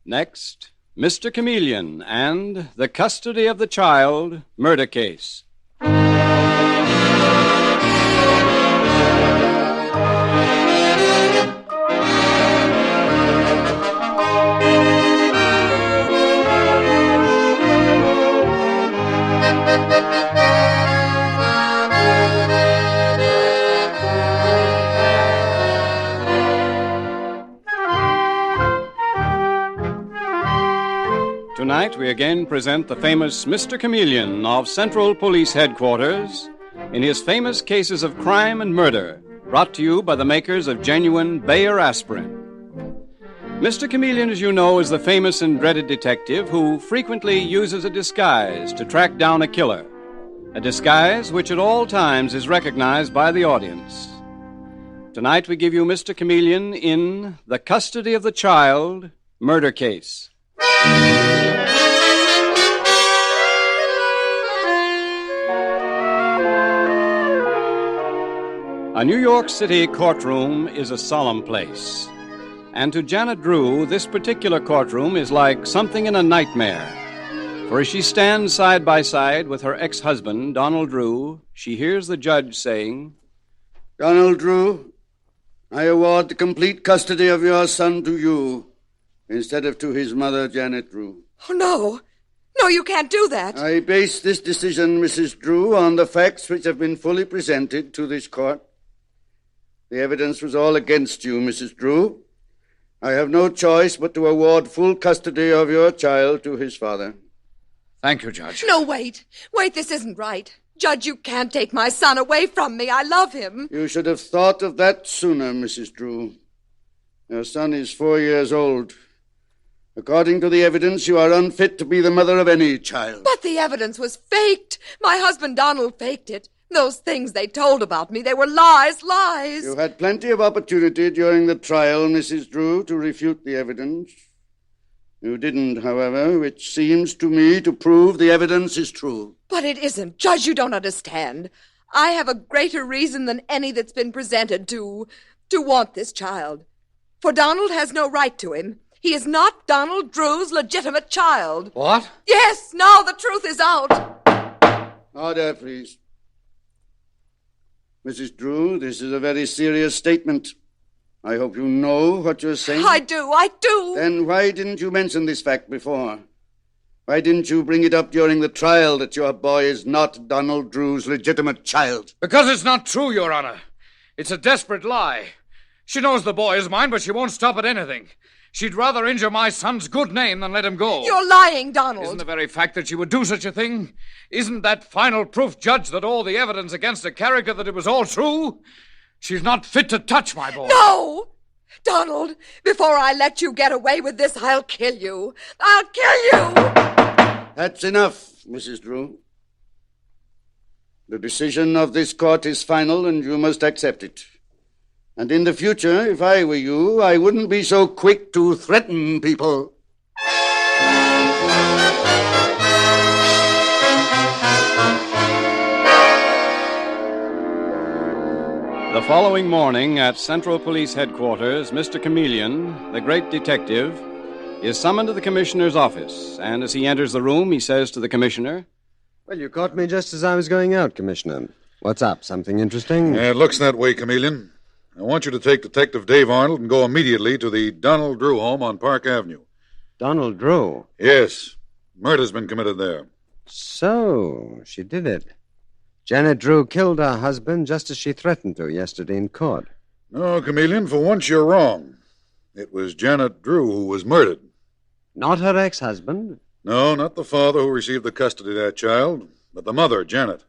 Next, Mr. Chameleon and the Custody of the Child murder case. Tonight, we again present the famous Mr. Chameleon of Central Police Headquarters in his famous cases of crime and murder, brought to you by the makers of genuine Bayer aspirin. Mr. Chameleon, as you know, is the famous and dreaded detective who frequently uses a disguise to track down a killer, a disguise which at all times is recognized by the audience. Tonight, we give you Mr. Chameleon in the Custody of the Child murder case. A New York City courtroom is a solemn place. And to Janet Drew, this particular courtroom is like something in a nightmare. For as she stands side by side with her ex-husband, Donald Drew, she hears the judge saying, "Donald Drew, I award the complete custody of your son to you, instead of to his mother, Janet Drew." Oh, no. No, you can't do that. I base this decision, Mrs. Drew, on the facts which have been fully presented to this court. The evidence was all against you, Mrs. Drew. I have no choice but to award full custody of your child to his father. Thank you, Judge. No, wait. Wait, this isn't right. Judge, you can't take my son away from me. I love him. You should have thought of that sooner, Mrs. Drew. Your son is 4 years old. According to the evidence, you are unfit to be the mother of any child. But the evidence was faked. My husband Donald faked it. Those things they told about me, they were lies. You had plenty of opportunity during the trial, Mrs. Drew, to refute the evidence. You didn't, however, which seems to me to prove the evidence is true. But it isn't. Judge, you don't understand. I have a greater reason than any that's been presented to want this child. For Donald has no right to him. He is not Donald Drew's legitimate child. What? Yes, now the truth is out. Order, please. Mrs. Drew, this is a very serious statement. I hope you know what you're saying. I do. Then why didn't you mention this fact before? Why didn't you bring it up during the trial that your boy is not Donald Drew's legitimate child? Because it's not true, Your Honor. It's a desperate lie. She knows the boy is mine, but she won't stop at anything. She'd rather injure my son's good name than let him go. You're lying, Donald. Isn't the very fact that she would do such a thing? Isn't that final proof, Judge, that all the evidence against the character, that it was all true? She's not fit to touch my boy. No! Donald, before I let you get away with this, I'll kill you. I'll kill you! That's enough, Mrs. Drew. The decision of this court is final, and you must accept it. And in the future, if I were you, I wouldn't be so quick to threaten people. The following morning at Central Police Headquarters, Mr. Chameleon, the great detective, is summoned to the commissioner's office. And as he enters the room, he says to the commissioner, "Well, you caught me just as I was going out, Commissioner. What's up? Something interesting?" Yeah, it looks that way, Chameleon. I want you to take Detective Dave Arnold and go immediately to the Donald Drew home on Park Avenue. Donald Drew? Yes. Murder's been committed there. So, she did it. Janet Drew killed her husband just as she threatened to yesterday in court. No, Chameleon, for once you're wrong. It was Janet Drew who was murdered. Not her ex-husband? No, not the father who received the custody of that child, but the mother, Janet.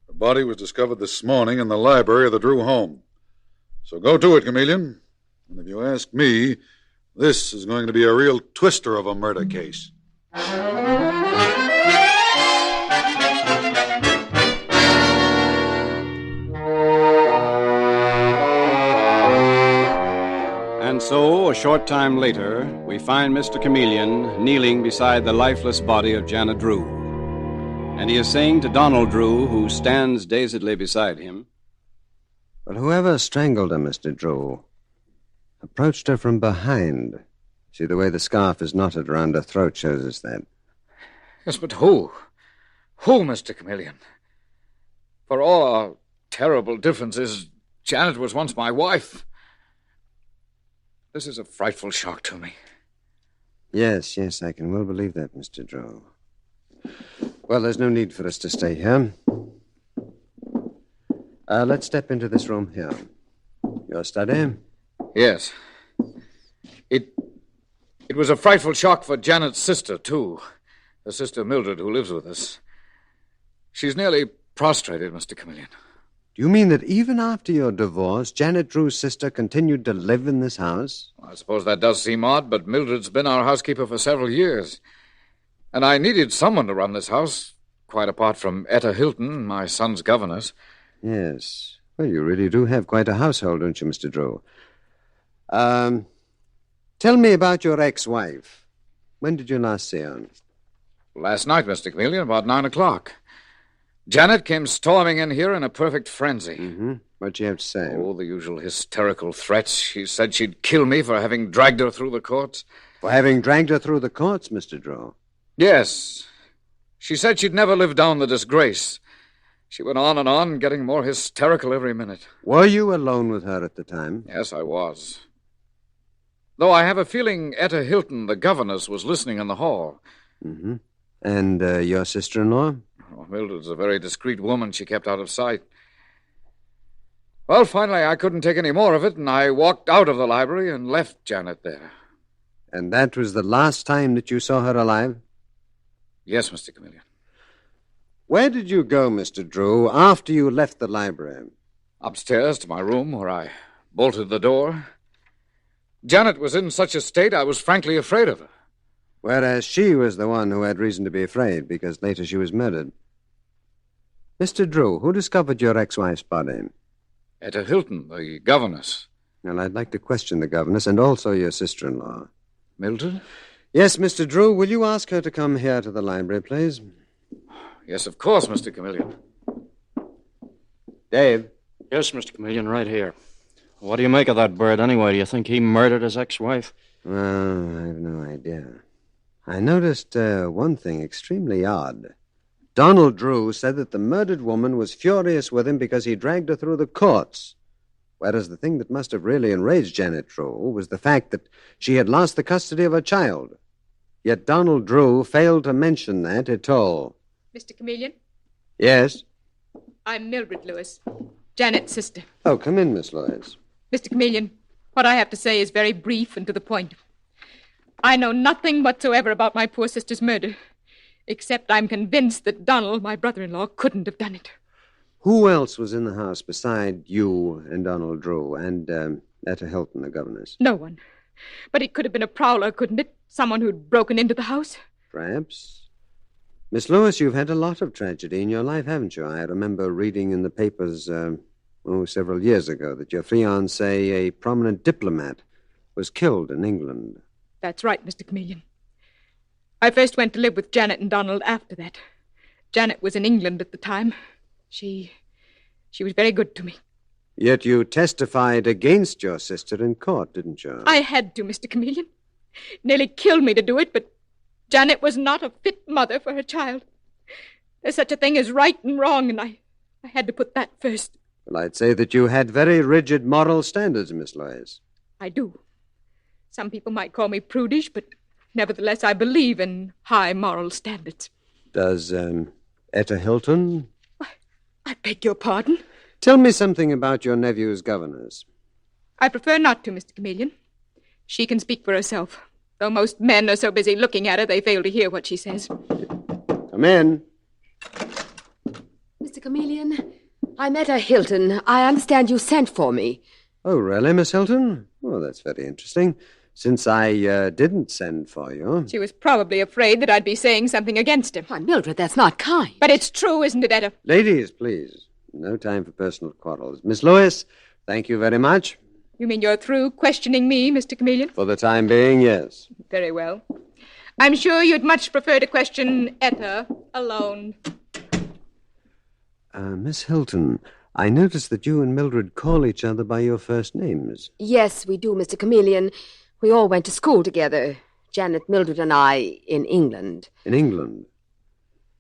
Her body was discovered this morning in the library of the Drew home. So go to it, Chameleon. And if you ask me, this is going to be a real twister of a murder case. And so, a short time later, we find Mr. Chameleon kneeling beside the lifeless body of Janet Drew. And he is saying to Donald Drew, who stands dazedly beside him, "Well, whoever strangled her, Mr. Drew, approached her from behind, See, the way the scarf is knotted around her throat shows us that. Yes, but who? Who, Mr. Chameleon? For all our terrible differences, Janet was once my wife. This is a frightful shock to me. Yes, I can well believe that, Mr. Drew. Well, there's no need for us to stay here. Let's step into this room here. Your study? Yes. It was a frightful shock for Janet's sister, too. Her sister Mildred, who lives with us. She's nearly prostrated, Mr. Chameleon. Do you mean that even after your divorce, Janet Drew's sister continued to live in this house? I suppose that does seem odd, but Mildred's been our housekeeper for several years. And I needed someone to run this house, quite apart from Etta Hilton, my son's governess. Yes. Well, you really do have quite a household, don't you, Mr. Drew? Tell me about your ex-wife. When did you last see her? Last night, Mr. Chameleon, about 9 o'clock. Janet came storming in here in a perfect frenzy. Mm-hmm. What'd she have to say? Oh, the usual hysterical threats. She said she'd kill me for having dragged her through the courts. For having dragged her through the courts, Mr. Drew? Yes. She said she'd never live down the disgrace. She went on, getting more hysterical every minute. Were you alone with her at the time? Yes, I was. Though I have a feeling Etta Hilton, the governess, was listening in the hall. Mm-hmm. And your sister-in-law? Oh, Mildred's a very discreet woman. She kept out of sight. Well, finally, I couldn't take any more of it, and I walked out of the library and left Janet there. And that was the last time that you saw her alive? Yes, Mr. Chameleon. Where did you go, Mr. Drew, after you left the library? Upstairs to my room, where I bolted the door. Janet was in such a state I was frankly afraid of her. Whereas she was the one who had reason to be afraid, because later she was murdered. Mr. Drew, who discovered your ex-wife's body? Etta Hilton, the governess. Well, I'd like to question the governess and also your sister-in-law. Mildred? Yes, Mr. Drew, will you ask her to come here to the library, please? Yes, of course, Mr. Chameleon. Dave? Yes, Mr. Chameleon, right here. What do you make of that bird, anyway? Do you think he murdered his ex-wife? Well, I have no idea. I noticed one thing extremely odd. Donald Drew said that the murdered woman was furious with him because he dragged her through the courts, whereas the thing that must have really enraged Janet Drew was the fact that she had lost the custody of her child. Yet Donald Drew failed to mention that at all. Mr. Chameleon? Yes? I'm Mildred Lewis, Janet's sister. Oh, come in, Miss Lewis. Mr. Chameleon, what I have to say is very brief and to the point. I know nothing whatsoever about my poor sister's murder, except I'm convinced that Donald, my brother-in-law, couldn't have done it. Who else was in the house beside you and Donald Drew and Etta Hilton, the governess? No one. But it could have been a prowler, couldn't it? Someone who'd broken into the house? Perhaps. Miss Lewis, you've had a lot of tragedy in your life, haven't you? I remember reading in the papers several years ago that your fiancé, a prominent diplomat, was killed in England. That's right, Mr. Chameleon. I first went to live with Janet and Donald after that. Janet was in England at the time. She was very good to me. Yet you testified against your sister in court, didn't you? I had to, Mr. Chameleon. Nearly killed me to do it, but Janet was not a fit mother for her child. There's such a thing as right and wrong, and I had to put that first. Well, I'd say that you had very rigid moral standards, Miss Lewis. I do. Some people might call me prudish, but nevertheless I believe in high moral standards. Does Etta Hilton? I beg your pardon? Tell me something about your nephew's governess. I prefer not to, Mr. Chameleon. She can speak for herself. Though most men are so busy looking at her, they fail to hear what she says. Come in. Mr. Chameleon, I'm Etta Hilton. I understand you sent for me. Oh, really, Miss Hilton? Oh, that's very interesting. Since I didn't send for you. She was probably afraid that I'd be saying something against him. Why, Mildred, that's not kind. But it's true, isn't it, Etta? Ladies, please. No time for personal quarrels. Miss Lewis, thank you very much. You mean you're through questioning me, Mr. Chameleon? For the time being, yes. Very well. I'm sure you'd much prefer to question Etta alone. Miss Hilton, I noticed that you and Mildred call each other by your first names. Yes, we do, Mr. Chameleon. We all went to school together. Janet, Mildred, and I in England. In England?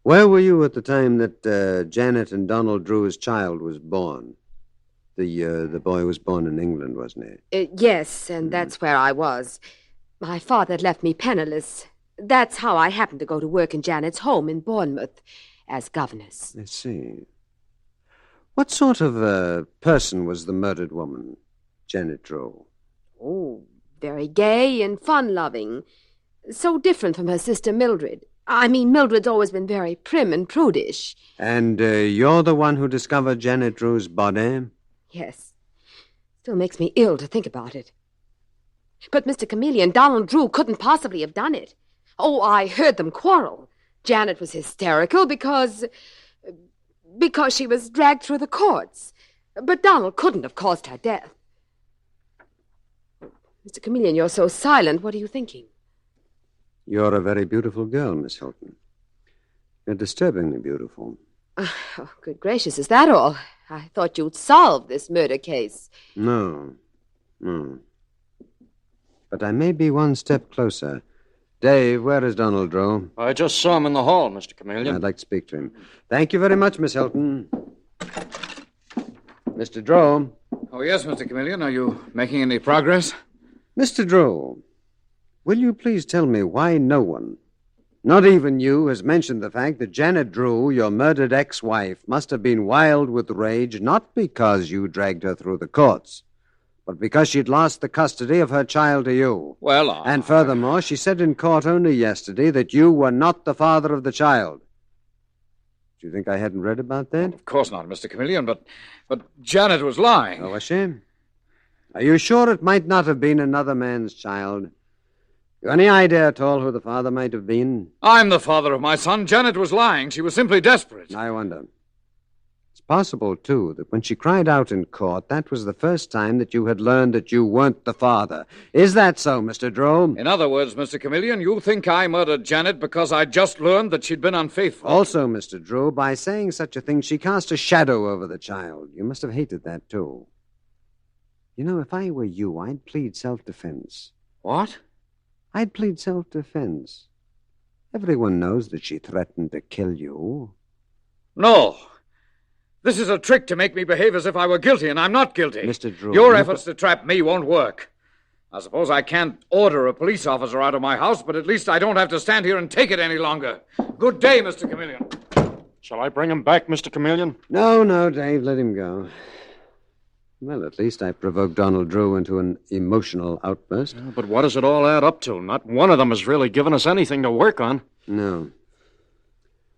Where were you at the time that Janet and Donald Drew's child was born? The boy was born in England, wasn't he? Yes, and that's where I was. My father had left me penniless. That's how I happened to go to work in Janet's home in Bournemouth as governess. I see. What sort of a person was the murdered woman, Janet Drew? Oh, very gay and fun-loving. So different from her sister Mildred. I mean, Mildred's always been very prim and prudish. And you're the one who discovered Janet Drew's body? Yes. Still makes me ill to think about it. But, Mr. Chameleon, Donald Drew couldn't possibly have done it. Oh, I heard them quarrel. Janet was hysterical because she was dragged through the courts. But Donald couldn't have caused her death. Mr. Chameleon, you're so silent. What are you thinking? You're a very beautiful girl, Miss Hilton. You're disturbingly beautiful. Oh, good gracious, is that all? I thought you'd solved this murder case. No. But I may be one step closer. Dave, where is Donald Drew? I just saw him in the hall, Mr. Chameleon. I'd like to speak to him. Thank you very much, Miss Hilton. Mr. Drew. Oh, yes, Mr. Chameleon. Are you making any progress? Mr. Drew, will you please tell me why no one, not even you, has mentioned the fact that Janet Drew, your murdered ex-wife, must have been wild with rage not because you dragged her through the courts, but because she'd lost the custody of her child to you. Well, And furthermore, she said in court only yesterday that you were not the father of the child. Do you think I hadn't read about that? Of course not, Mr. Chameleon, but Janet was lying. Oh, was she? Are you sure it might not have been another man's child? You any idea at all who the father might have been? I'm the father of my son. Janet was lying. She was simply desperate. I wonder. It's possible, too, that when she cried out in court, that was the first time that you had learned that you weren't the father. Is that so, Mr. Drew? In other words, Mr. Chameleon, you think I murdered Janet because I just learned that she'd been unfaithful. Also, Mr. Drew, by saying such a thing, she cast a shadow over the child. You must have hated that, too. You know, if I were you, I'd plead self-defense. What? I'd plead self-defense. Everyone knows that she threatened to kill you. No. This is a trick to make me behave as if I were guilty, and I'm not guilty. Mr. Drew... Your efforts to trap me won't work. I suppose I can't order a police officer out of my house, but at least I don't have to stand here and take it any longer. Good day, Mr. Chameleon. Shall I bring him back, Mr. Chameleon? No, Dave, let him go. Well, at least I provoked Donald Drew into an emotional outburst. Yeah, but what does it all add up to? Not one of them has really given us anything to work on. No.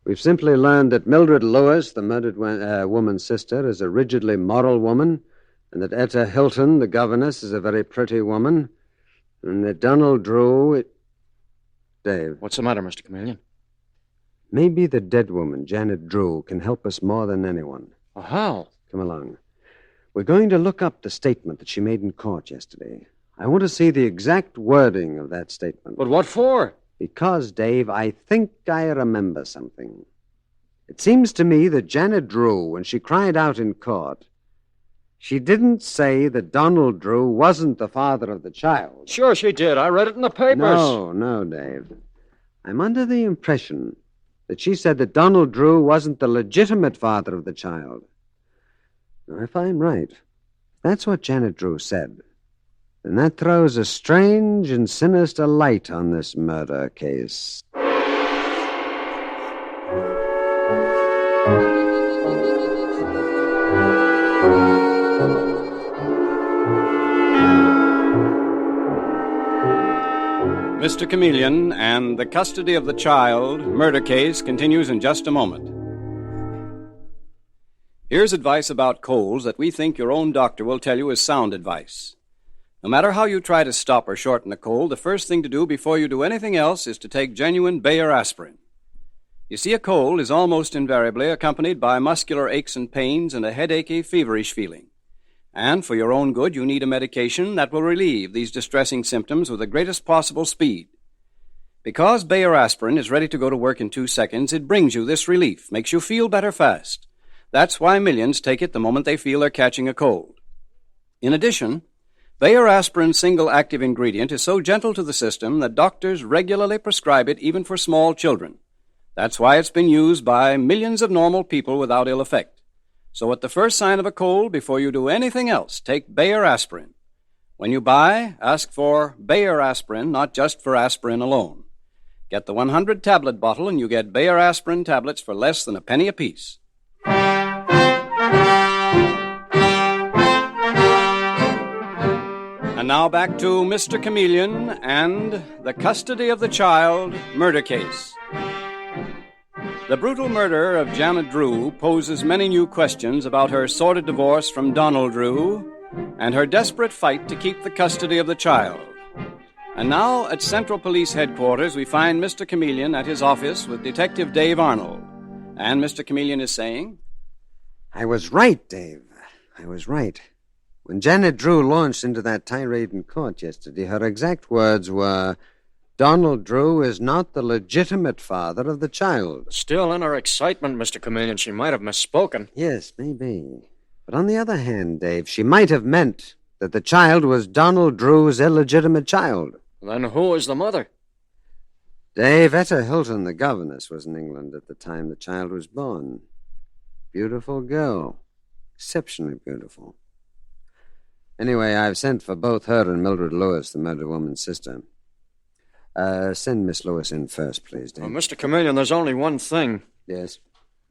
We've simply learned that Mildred Lewis, the murdered woman's sister, is a rigidly moral woman, and that Etta Hilton, the governess, is a very pretty woman, and that Donald Drew... Dave. What's the matter, Mr. Chameleon? Maybe the dead woman, Janet Drew, can help us more than anyone. Oh, how? Come along. We're going to look up the statement that she made in court yesterday. I want to see the exact wording of that statement. But what for? Because, Dave, I think I remember something. It seems to me that Janet Drew, when she cried out in court, she didn't say that Donald Drew wasn't the father of the child. Sure she did. I read it in the papers. No, Dave. I'm under the impression that she said that Donald Drew wasn't the legitimate father of the child. Now, if I'm right, that's what Janet Drew said. And that throws a strange and sinister light on this murder case. Mr. Chameleon and the custody of the child murder case continues in just a moment. Here's advice about colds that we think your own doctor will tell you is sound advice. No matter how you try to stop or shorten a cold, the first thing to do before you do anything else is to take genuine Bayer aspirin. You see, a cold is almost invariably accompanied by muscular aches and pains and a headachy, feverish feeling. And for your own good, you need a medication that will relieve these distressing symptoms with the greatest possible speed. Because Bayer aspirin is ready to go to work in 2 seconds, it brings you this relief, makes you feel better fast. That's why millions take it the moment they feel they're catching a cold. In addition, Bayer aspirin single active ingredient is so gentle to the system that doctors regularly prescribe it even for small children. That's why it's been used by millions of normal people without ill effect. So at the first sign of a cold, before you do anything else, take Bayer aspirin. When you buy, ask for Bayer aspirin, not just for aspirin alone. Get the 100-tablet bottle and you get Bayer aspirin tablets for less than a penny apiece. And now back to Mr. Chameleon and the custody of the child murder case. The brutal murder of Janet Drew poses many new questions about her sordid divorce from Donald Drew and her desperate fight to keep the custody of the child. And now at Central Police Headquarters, we find Mr. Chameleon at his office with Detective Dave Arnold. And Mr. Chameleon is saying, I was right, Dave. I was right. When Janet Drew launched into that tirade in court yesterday, her exact words were, Donald Drew is not the legitimate father of the child. Still, in her excitement, Mr. Chameleon, she might have misspoken. Yes, maybe. But on the other hand, Dave, she might have meant that the child was Donald Drew's illegitimate child. Then who is the mother? Dave, Etta Hilton, the governess, was in England at the time the child was born. Beautiful girl. Exceptionally beautiful. Anyway, I've sent for both her and Mildred Lewis, the murdered woman's sister. Send Miss Lewis in first, please, Dave. Oh, Mr. Chameleon, there's only one thing. Yes?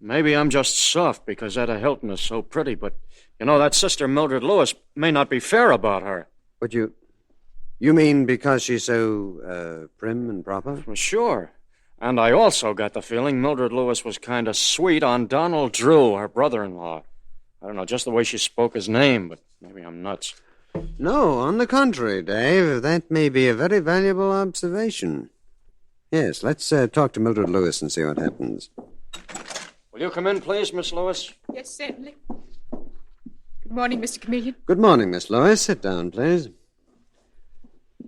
Maybe I'm just soft because Etta Hilton is so pretty, but, you know, that sister Mildred Lewis may not be fair about her. But you mean because she's so, prim and proper? Well, sure. And I also got the feeling Mildred Lewis was kind of sweet on Donald Drew, her brother-in-law. I don't know, just the way she spoke his name, but maybe I'm nuts. No, on the contrary, Dave. That may be a very valuable observation. Yes, let's talk to Mildred Lewis and see what happens. Will you come in, please, Miss Lewis? Yes, certainly. Good morning, Mr. Chameleon. Good morning, Miss Lewis. Sit down, please.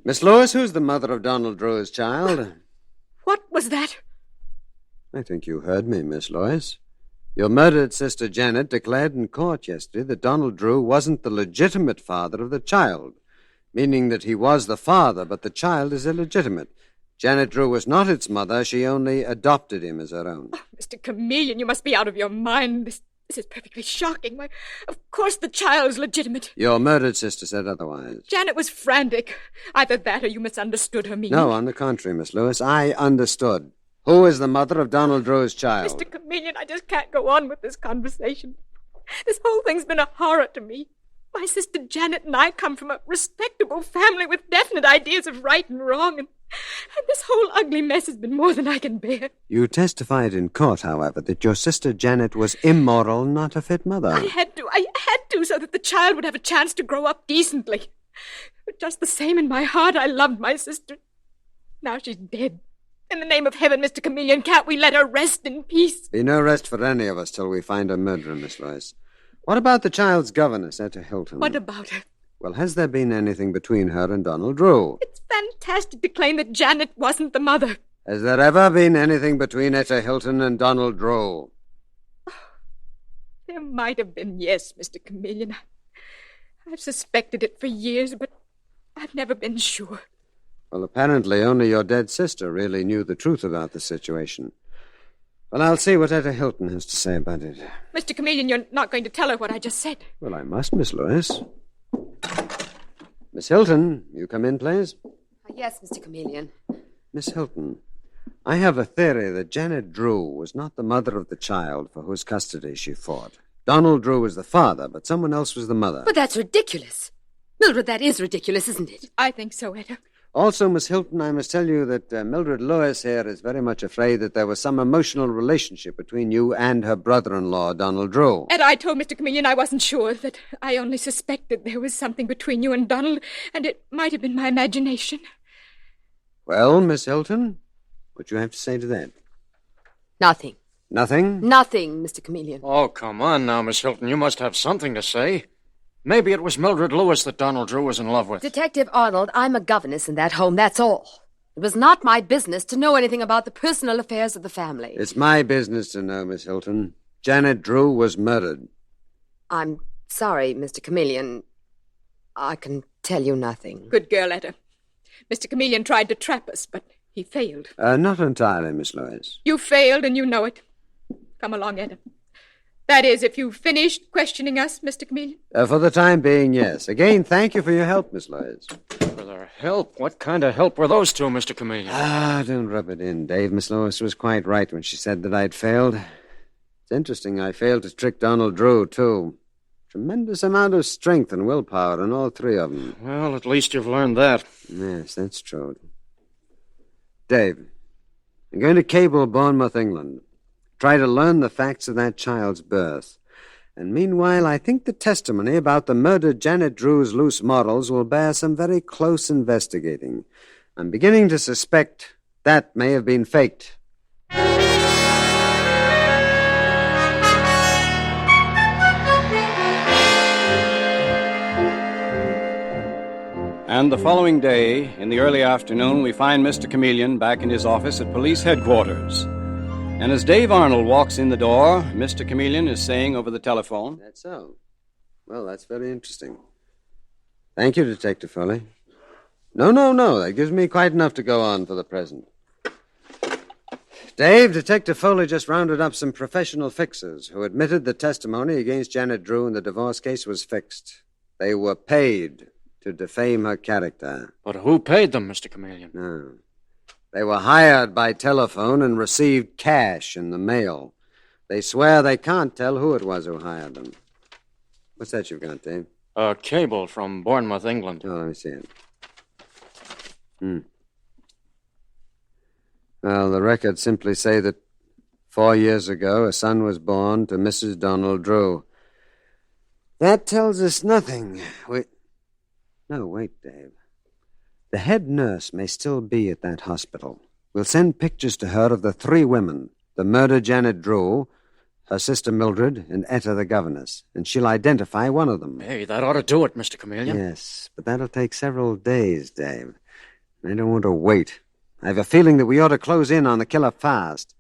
Miss Lewis, who's the mother of Donald Drew's child? What was that? I think you heard me, Miss Lewis. Your murdered sister Janet declared in court yesterday that Donald Drew wasn't the legitimate father of the child, meaning that he was the father, but the child is illegitimate. Janet Drew was not its mother. She only adopted him as her own. Oh, Mr. Chameleon, you must be out of your mind. This is perfectly shocking. Why, of course the child's legitimate. Your murdered sister said otherwise. Janet was frantic. Either that or you misunderstood her meaning. No, on the contrary, Miss Lewis. I understood. Who is the mother of Donald Drew's child? Mr. Chameleon, I just can't go on with this conversation. This whole thing's been a horror to me. My sister Janet and I come from a respectable family with definite ideas of right and wrong, and this whole ugly mess has been more than I can bear. You testified in court, however, that your sister Janet was immoral, not a fit mother. I had to, so that the child would have a chance to grow up decently. But just the same, in my heart, I loved my sister. Now she's dead. In the name of heaven, Mr. Chameleon, can't we let her rest in peace? Be no rest for any of us till we find her murderer, Miss Lewis. What about the child's governess, Etta Hilton? What about her? Well, has there been anything between her and Donald Drew? It's fantastic to claim that Janet wasn't the mother. Has there ever been anything between Etta Hilton and Donald Drew? There might have been, yes, Mr. Chameleon. I've suspected it for years, but I've never been sure. Well, apparently only your dead sister really knew the truth about the situation. Well, I'll see what Etta Hilton has to say about it. Mr. Chameleon, you're not going to tell her what I just said. Well, I must, Miss Lewis. Miss Hilton, you come in, please. Yes, Mr. Chameleon. Miss Hilton, I have a theory that Janet Drew was not the mother of the child for whose custody she fought. Donald Drew was the father, but someone else was the mother. But that's ridiculous. Mildred, that is ridiculous, isn't it? I think so, Etta. Also, Miss Hilton, I must tell you that Mildred Lewis here is very much afraid that there was some emotional relationship between you and her brother-in-law, Donald Drew. And I told Mr. Chameleon I wasn't sure, that I only suspected there was something between you and Donald, and it might have been my imagination. Well, Miss Hilton, what do you have to say to that? Nothing. Nothing? Nothing, Mr. Chameleon. Oh, come on now, Miss Hilton. You must have something to say. Maybe it was Mildred Lewis that Donald Drew was in love with. Detective Arnold, I'm a governess in that home, that's all. It was not my business to know anything about the personal affairs of the family. It's my business to know, Miss Hilton. Janet Drew was murdered. I'm sorry, Mr. Chameleon. I can tell you nothing. Good girl, Etta. Mr. Chameleon tried to trap us, but he failed. Not entirely, Miss Lewis. You failed, and you know it. Come along, Etta. That is, if you've finished questioning us, Mr. Chameleon. For the time being, yes. Again, thank you for your help, Miss Lewis. For their help? What kind of help were those two, Mr. Chameleon? Don't rub it in, Dave. Miss Lewis was quite right when she said that I'd failed. It's interesting I failed to trick Donald Drew, too. Tremendous amount of strength and willpower in all three of them. Well, at least you've learned that. Yes, that's true. Dave, I'm going to cable Bournemouth, England. Try to learn the facts of that child's birth. And meanwhile, I think the testimony about the murdered Janet Drew's loose models will bear some very close investigating. I'm beginning to suspect that may have been faked. And the following day, in the early afternoon, we find Mr. Chameleon back in his office at police headquarters. And as Dave Arnold walks in the door, Mr. Chameleon is saying over the telephone, That's so. Well, that's very interesting. Thank you, Detective Foley. No. That gives me quite enough to go on for the present. Dave, Detective Foley just rounded up some professional fixers who admitted the testimony against Janet Drew in the divorce case was fixed. They were paid to defame her character. But who paid them, Mr. Chameleon? No. They were hired by telephone and received cash in the mail. They swear they can't tell who it was who hired them. What's that you've got, Dave? A cable from Bournemouth, England. Oh, let me see it. Well, the records simply say that 4 years ago a son was born to Mrs. Donald Drew. That tells us nothing. No, wait, Dave. The head nurse may still be at that hospital. We'll send pictures to her of the three women, the murdered Janet Drew, her sister Mildred, and Etta the governess, and she'll identify one of them. Hey, that ought to do it, Mr. Chameleon. Yes, but that'll take several days, Dave. I don't want to wait. I have a feeling that we ought to close in on the killer fast.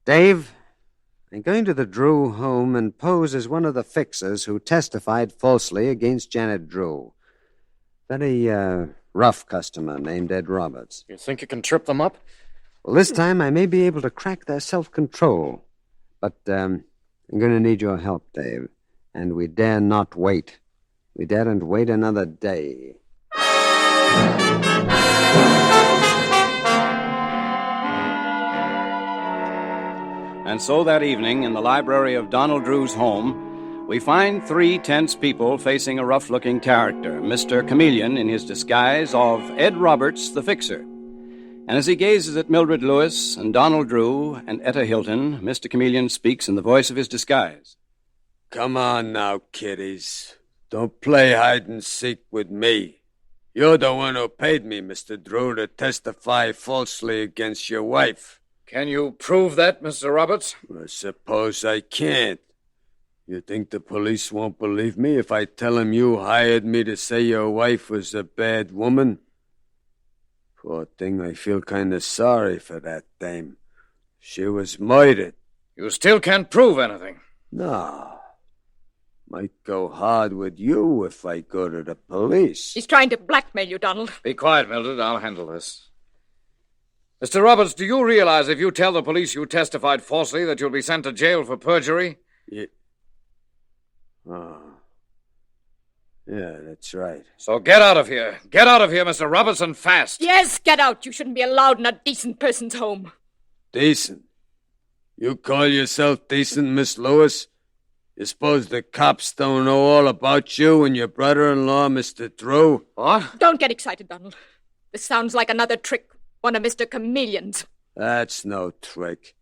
Dave, I'm going to the Drew home and pose as one of the fixers who testified falsely against Janet Drew. Very, rough customer named Ed Roberts. You think you can trip them up? Well, this time I may be able to crack their self-control. But, I'm going to need your help, Dave. And we dare not wait. We daren't wait another day. And so that evening, in the library of Donald Drew's home, we find three tense people facing a rough-looking character, Mr. Chameleon in his disguise of Ed Roberts, the fixer. And as he gazes at Mildred Lewis and Donald Drew and Etta Hilton, Mr. Chameleon speaks in the voice of his disguise. Come on now, kiddies. Don't play hide-and-seek with me. You're the one who paid me, Mr. Drew, to testify falsely against your wife. Can you prove that, Mr. Roberts? I suppose I can't. You think the police won't believe me if I tell them you hired me to say your wife was a bad woman? Poor thing, I feel kind of sorry for that dame. She was murdered. You still can't prove anything. No. Might go hard with you if I go to the police. He's trying to blackmail you, Donald. Be quiet, Mildred. I'll handle this. Mr. Roberts, do you realize if you tell the police you testified falsely that you'll be sent to jail for perjury? Yeah. Oh. Yeah, that's right. So get out of here. Get out of here, Mr. Roberts, and fast. Yes, get out. You shouldn't be allowed in a decent person's home. Decent? You call yourself decent, Miss Lewis? You suppose the cops don't know all about you and your brother-in-law, Mr. Drew? What? Don't get excited, Donald. This sounds like another trick. One of Mr. Chameleon's. That's no trick.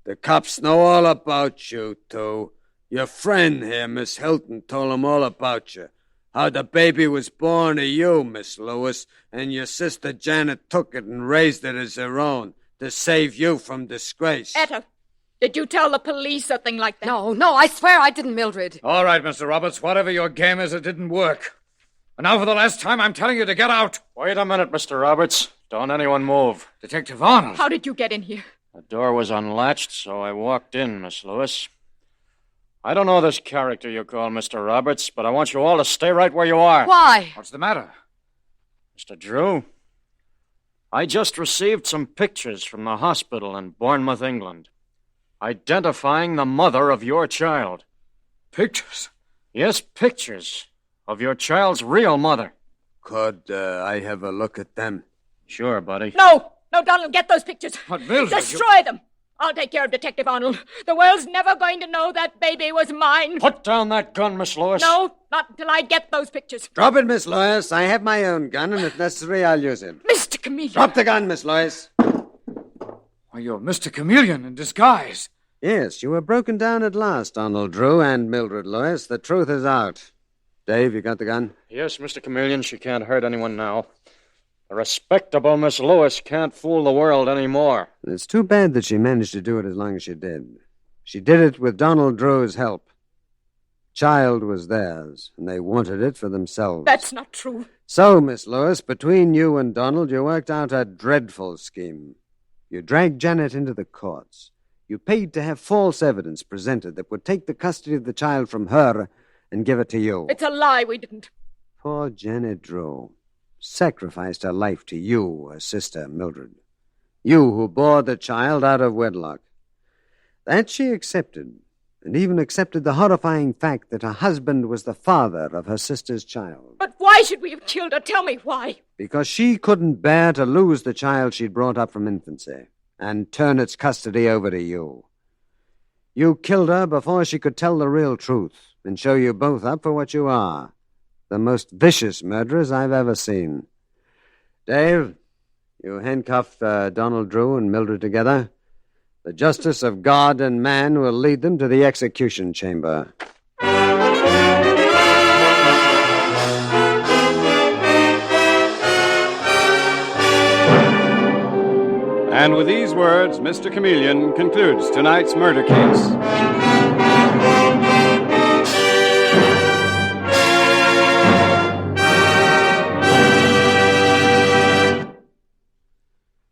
The cops know all about you, too. Your friend here, Miss Hilton, told them all about you. How the baby was born to you, Miss Lewis, and your sister Janet took it and raised it as her own to save you from disgrace. Etta, did you tell the police a thing like that? No, I swear I didn't, Mildred. All right, Mr. Roberts, whatever your game is, it didn't work. And now for the last time, I'm telling you to get out. Wait a minute, Mr. Roberts. Don't anyone move. Detective Arnold. How did you get in here? The door was unlatched, so I walked in, Miss Lewis. I don't know this character you call Mr. Roberts, but I want you all to stay right where you are. Why? What's the matter? Mr. Drew, I just received some pictures from the hospital in Bournemouth, England, identifying the mother of your child. Pictures? Yes, pictures of your child's real mother. Could I have a look at them? Sure, buddy. No, Donald, get those pictures. But, Mildred, Destroy them. I'll take care of Detective Arnold. The world's never going to know that baby was mine. Put down that gun, Miss Lois. No, not until I get those pictures. Drop it, Miss Lois. I have my own gun, and if necessary, I'll use it. Mr. Chameleon. Drop the gun, Miss Lois. Why, you're Mr. Chameleon in disguise. Yes, you were broken down at last, Donald Drew and Mildred Lois. The truth is out. Dave, you got the gun? Yes, Mr. Chameleon, she can't hurt anyone now. The respectable Miss Lois can't fool the world anymore. It's too bad that she managed to do it as long as she did. She did it with Donald Drew's help. Child was theirs, and they wanted it for themselves. That's not true. So, Miss Lois, between you and Donald, you worked out a dreadful scheme. You dragged Janet into the courts. You paid to have false evidence presented that would take the custody of the child from her and give it to you. It's a lie. We didn't. Poor Janet Drew sacrificed her life to you, her sister, Mildred. You who bore the child out of wedlock. That she accepted, and even accepted the horrifying fact that her husband was the father of her sister's child. But why should we have killed her? Tell me why. Because she couldn't bear to lose the child she'd brought up from infancy and turn its custody over to you. You killed her before she could tell the real truth and show you both up for what you are. The most vicious murderers I've ever seen. Dave, you handcuff Donald Drew and Mildred together. The justice of God and man will lead them to the execution chamber. And with these words, Mr. Chameleon concludes tonight's murder case.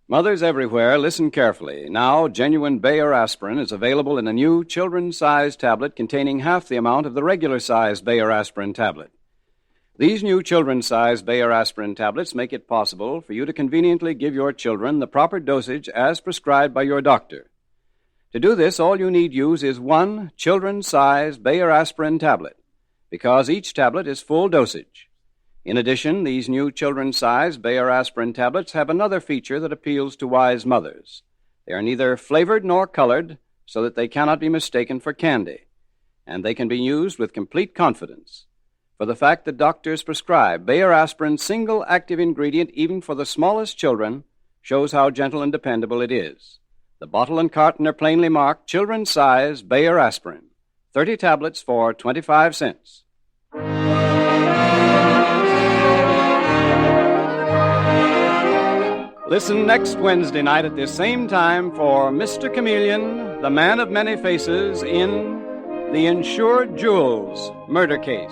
Mothers everywhere, listen carefully. Now, genuine Bayer aspirin is available in a new children's-sized tablet containing half the amount of the regular-sized Bayer aspirin tablet. These new children's-sized Bayer aspirin tablets make it possible for you to conveniently give your children the proper dosage as prescribed by your doctor. To do this, all you need use is one children's-sized Bayer aspirin tablet, because each tablet is full dosage. In addition, these new children's-sized Bayer aspirin tablets have another feature that appeals to wise mothers. They are neither flavored nor colored, so that they cannot be mistaken for candy, and they can be used with complete confidence. For the fact that doctors prescribe Bayer aspirin's single active ingredient even for the smallest children shows how gentle and dependable it is. The bottle and carton are plainly marked children's-sized Bayer aspirin, 30 tablets for 25 cents. Listen next Wednesday night at this same time for Mr. Chameleon, the man of many faces, in The Insured Jewels Murder Case.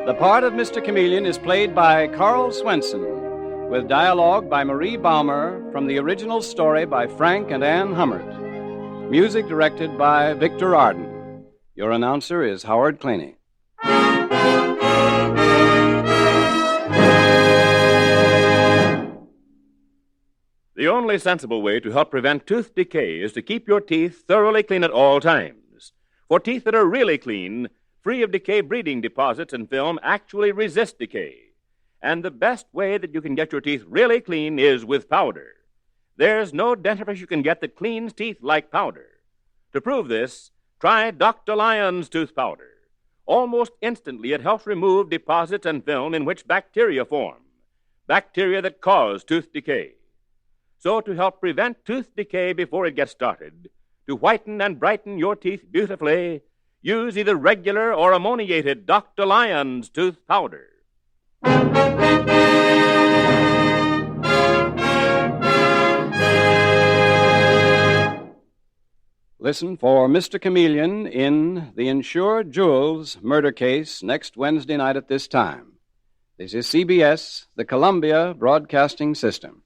The part of Mr. Chameleon is played by Karl Swenson, with dialogue by Marie Baumer from the original story by Frank and Anne Hummert. Music directed by Victor Arden. Your announcer is Howard Claney. The only sensible way to help prevent tooth decay is to keep your teeth thoroughly clean at all times. For teeth that are really clean, free of decay breeding deposits and film, actually resist decay. And the best way that you can get your teeth really clean is with powder. There's no dentifrice you can get that cleans teeth like powder. To prove this, try Dr. Lyon's tooth powder. Almost instantly, it helps remove deposits and film in which bacteria form, bacteria that cause tooth decay. So to help prevent tooth decay before it gets started, to whiten and brighten your teeth beautifully, use either regular or ammoniated Dr. Lyon's tooth powder. Listen for Mr. Chameleon in The Insured Jewels Murder Case next Wednesday night at this time. This is CBS, the Columbia Broadcasting System.